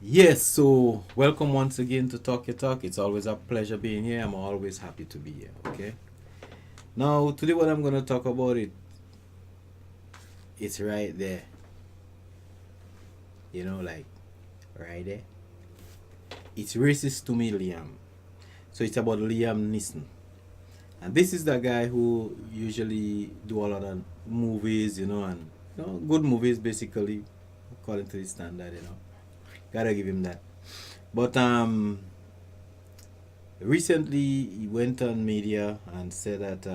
Yes, so welcome once again to Talk Your Talk. It's always a pleasure being here. I'm always happy to be here. Okay. Now today what I'm gonna talk about it's right there. Like right there. It's racist to me, Liam. So it's about Liam Neeson. And this is the guy who usually do a lot of movies, and good movies basically, according to his standard. Gotta give him that. But recently he went on media and said that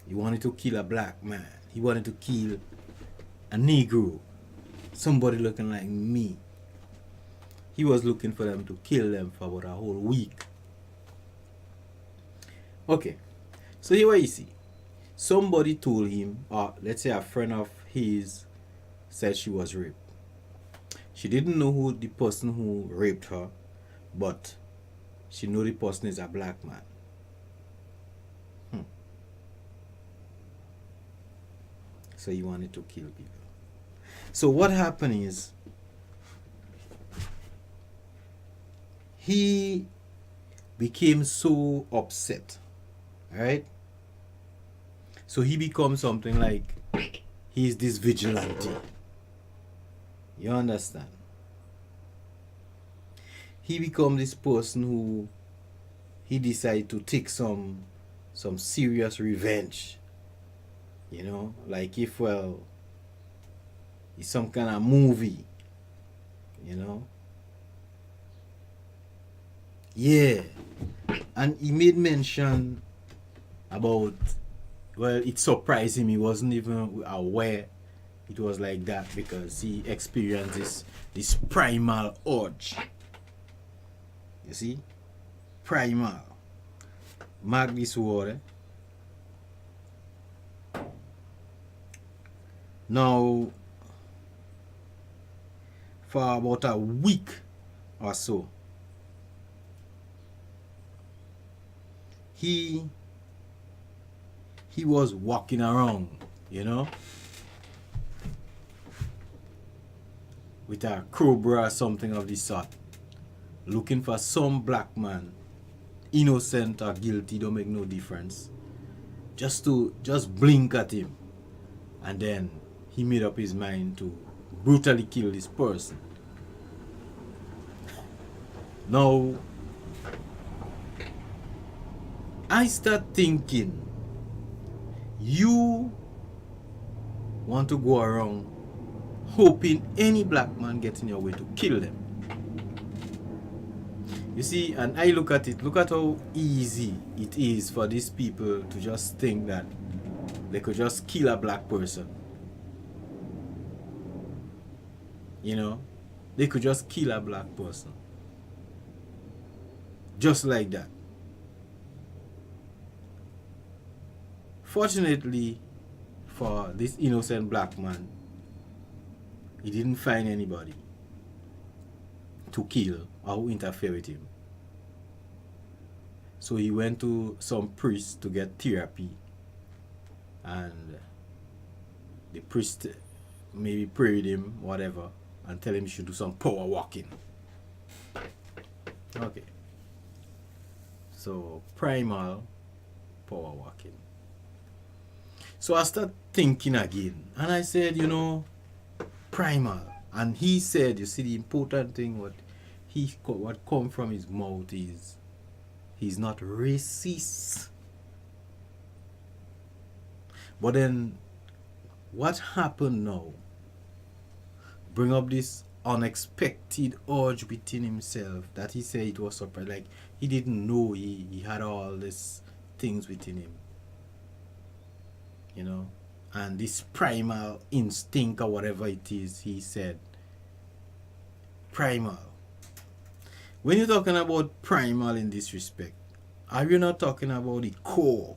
he wanted to kill a black man. He wanted to kill a Negro, somebody looking like me. He was looking for them to kill them for about a whole week. Okay, so here what you see. Somebody told him, or let's say a friend of his said she was raped. She didn't know who the person who raped her, but she knew the person is a black man. So he wanted to kill people. So what happened is he became so upset, right? So he becomes something like he's this vigilante. You understand? He become this person who he decided to take some serious revenge. Like if it's some kind of movie, you know. Yeah. And he made mention about, well, it surprised him. He wasn't even aware it was like that because he experienced this primal urge. You see? Primal. Mark this word. Now, for about a week or so, he was walking around, with a crowbar or something of the sort, looking for some black man, innocent or guilty, don't make no difference, just blink at him, and then he made up his mind to brutally kill this person. Now, I start thinking, you want to go around hoping any black man gets in your way to kill them. You see, and I look at how easy it is for these people to just think that they could just kill a black person. They could just kill a black person. Just like that. Fortunately for this innocent black man, he didn't find anybody to kill or interfere with him. So he went to some priest to get therapy, and the priest maybe prayed him, whatever, and tell him he should do some power walking. Okay. So primal power walking. So I start thinking again, and I said, primal. And he said, you see, the important thing what come from his mouth is he's not racist. But then what happened now bring up this unexpected urge within himself that he said it was surprised, like he didn't know he had all these things within him, and this primal instinct or whatever it is, he said primal. When you're talking about primal in this respect, are you not talking about the core,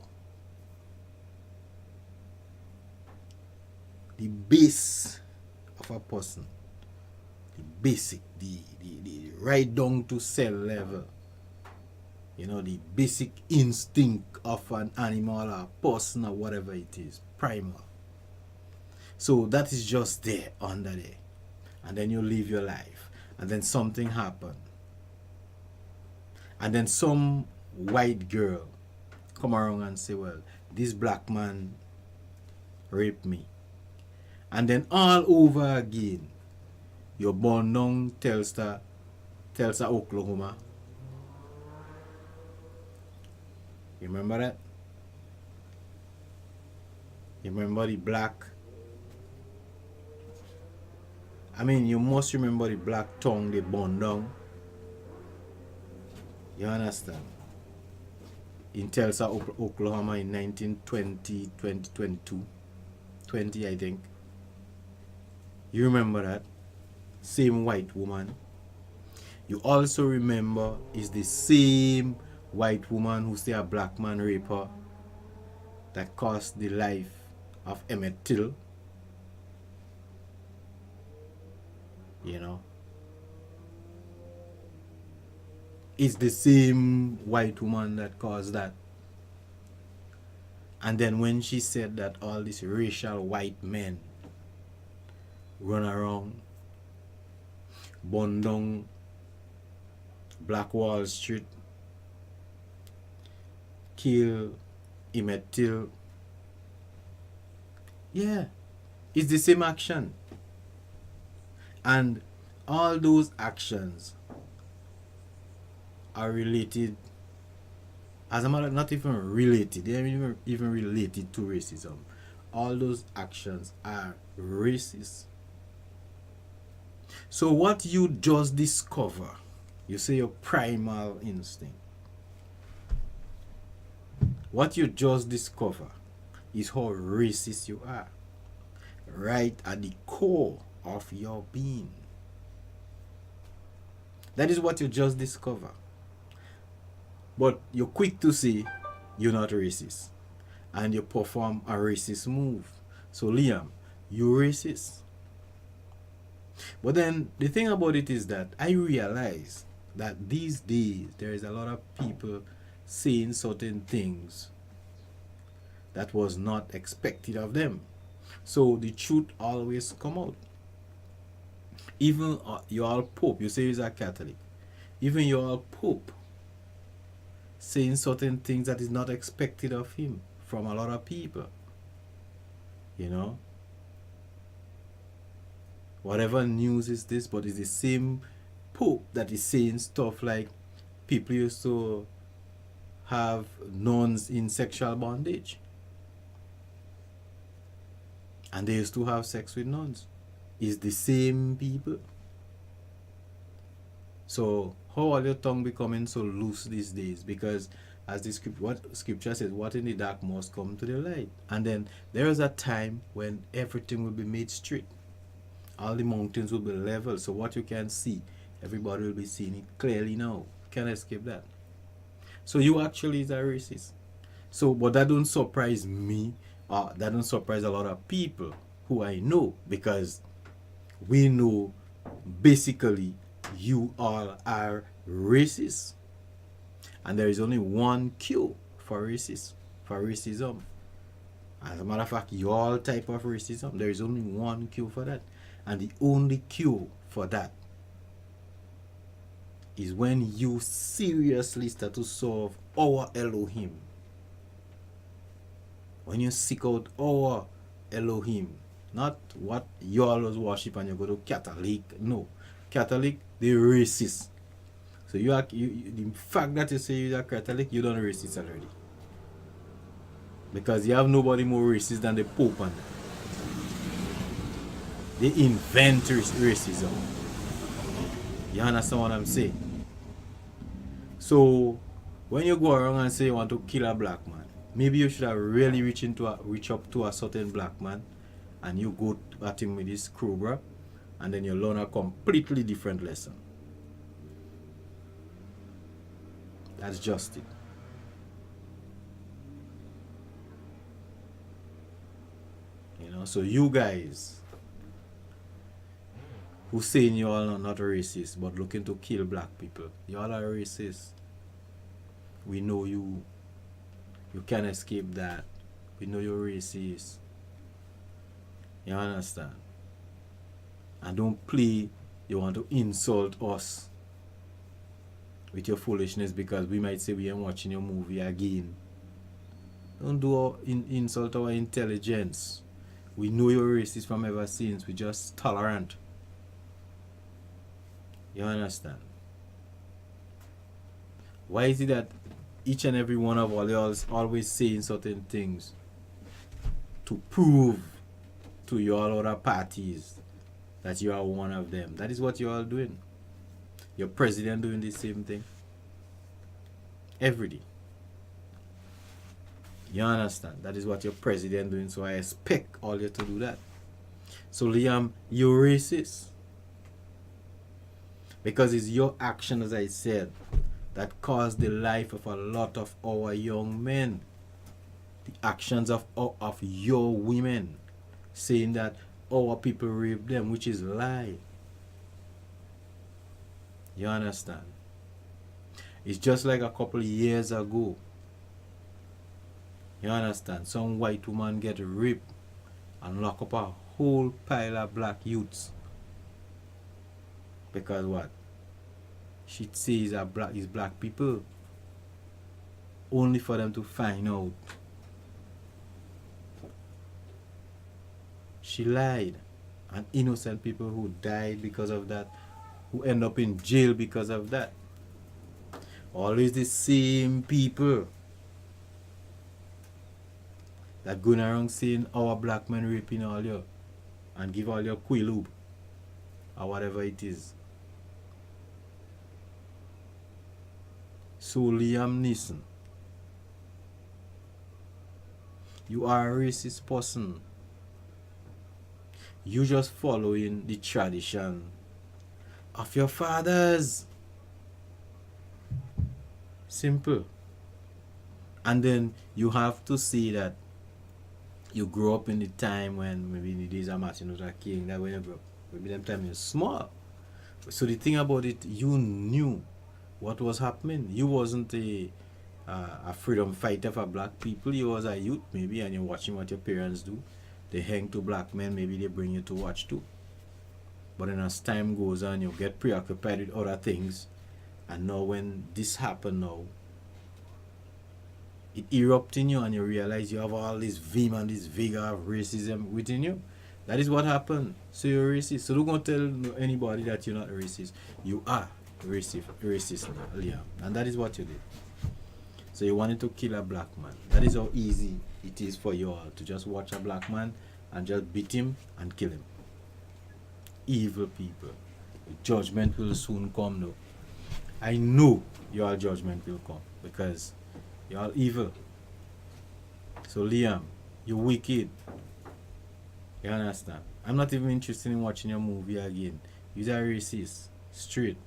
the base of a person, the basic, the right down to cell level, the basic instinct of an animal or person or whatever it is, primal. So that is just there, under there. and then you live your life, and then something happened, and then some white girl come around and say, well, this black man raped me, and then all over again you're born down Tulsa, Oklahoma. You remember that? You remember the black, I mean, you must remember the black tongue they burned down. You understand? In Tulsa, Oklahoma in 1920, 2022, 20, I think. You remember that? Same white woman. You also remember is the same white woman who say a black man raped her that cost the life of Emmett Till. You know? It's the same white woman that caused that. And then when she said that all these racial white men run around, burn down Black Wall Street, kill Emmett Till, yeah, it's the same action. And all those actions are related, as a matter, not even related, they aren't even related to racism. All those actions are racist. So what you just discover, you say your primal instinct, what you just discover is how racist you are, right at the core of your being. That is what you just discover. But you're quick to say you're not racist, and you perform a racist move. So Liam, you're racist. But then the thing about it is that I realize that these days there is a lot of people saying certain things that was not expected of them. So the truth always come out. Even you all Pope, you say he's a Catholic. Even you all Pope saying certain things that is not expected of him from a lot of people. You know? Whatever news is this, but it's the same Pope that is saying stuff like people used to have nuns in sexual bondage. And they used to have sex with nuns. It's the same people. So how are your tongue becoming so loose these days? Because as the scripture says, what in the dark must come to the light. And then there is a time when everything will be made straight. All the mountains will be level. So what you can see, everybody will be seeing it clearly now. Can't escape that. So you actually is a racist. So, but that don't surprise me. That don't surprise a lot of people who I know, because we know basically you all are racist. And there is only one cure for racism. As a matter of fact, you all type of racism, there is only one cure for that. And the only cure for that is when you seriously start to serve our Elohim. When you seek out our Elohim, not what you always worship and you go to Catholic. No, Catholic, they racist. So the fact that you say you're a Catholic, you don't racist already. Because you have nobody more racist than the Pope and they invent racism. You understand what I'm saying? So when you go around and say you want to kill a black man, maybe you should have really reach up to a certain black man and you go at him with this crowbar, and then you learn a completely different lesson. That's just it. You know, so you guys who saying you all are not racist but looking to kill black people, you all are racist. We know you. You can't escape that. We know you're racist. You understand? And don't play you want to insult us with your foolishness because we might say we are watching your movie again. Don't insult our intelligence. We know you're racist from ever since. We're just tolerant. You understand? Why is it that each and every one of all is always saying certain things to prove to your other parties that you are one of them? That is what you're all doing. Your president doing the same thing every day. You understand? That is what your president doing. So I expect all you to do that. So Liam, you're racist. Because it's your action, as I said, that caused the life of a lot of our young men. The actions of your women saying that our people rape them, which is lie. You understand? It's just like a couple of years ago. You understand? Some white woman get raped and lock up a whole pile of black youths. Because what? She says that is black people. Only for them to find out. She lied. And innocent people who died because of that, who end up in jail because of that. Always the same people that going around saying our black men raping all you and give all your quilub or whatever it is. So Liam Neeson, you are a racist person. You just following the tradition of your fathers. Simple. And then you have to see that you grew up in the time when maybe in the days of Martin Luther King, that when you grew up, maybe them time you're small. So the thing about it, you knew what was happening. You wasn't a freedom fighter for black people. You was a youth maybe, and you're watching what your parents do. They hang to black men, maybe they bring you to watch too. But then as time goes on, you get preoccupied with other things. And now when this happen now, it erupts in you and you realize you have all this vim and this vigor of racism within you. That is what happened. So you're racist. So don't go tell anybody that you're not racist. You are racist Liam. And that is what you did. So you wanted to kill a black man. That is how easy it is for you all to just watch a black man and just beat him and kill him. Evil people. Judgment will soon come now. I know your judgment will come because you're all evil. So Liam, you're wicked. You understand? I'm not even interested in watching your movie again. You're a racist. Straight.